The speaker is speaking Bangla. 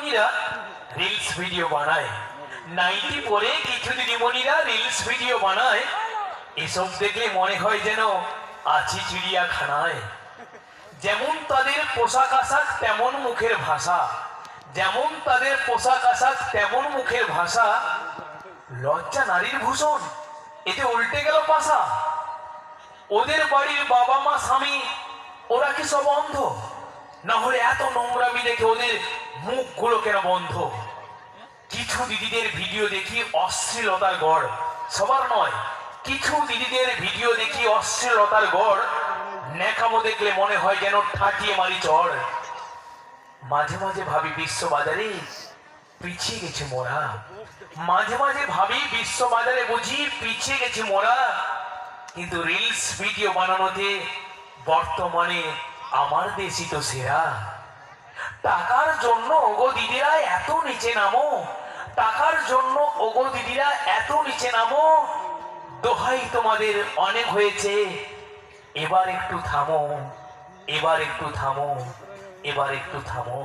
দিদিমণিরা রিলস ভিডিও বানায়, নাইটি পরে কিছু দিদিমণিরা রিলস ভিডিও বানায়। এসব দেখলে মনে হয় যেন আছি চিড়িয়াখানায়। যেমন তাদের পোশাক আশাক তেমন মুখের ভাষা, যেমন তাদের পোশাক আশাক তেমন মুখের ভাষা। লজ্জা নারীর ভূষণ, এতে উল্টে গেল পাশা। ওদের বাড়ির বাবা মা স্বামী ওরা কি সব অন্ধ? না হলে এত নোংরামি দেখে ওদের মুখগুলো কেন বন্ধ? কিছু দিদিদের ভিডিও দেখি অশ্লীলতার গড়, সবার নয়, কিছু দিদিদের ভিডিও দেখি অশ্লীলতার গড়। ন্যাকামো দেখলে মনে হয় যেন ঠাটিয়ে মারি চড়। মাঝে মাঝে ভাবি বিশ্ববাজারে পিছিয়ে গেছে মোরা, মাঝে মাঝে ভাবি বিশ্ববাজারে বুঝি পিছিয়ে গেছে মোরা। কিন্তু রিলস ভিডিও বানানোতে বর্তমানে আমার দেশই তো সেরা। টাকার জন্য ওগো দিদিরা এত নিচে নামো, টাকার জন্য ওগো দিদিরা এত নিচে নামো। দোহাই তোমাদের অনেক হয়েছে, এবার একটু থামো, এবার একটু থামো, এবার একটু থামো।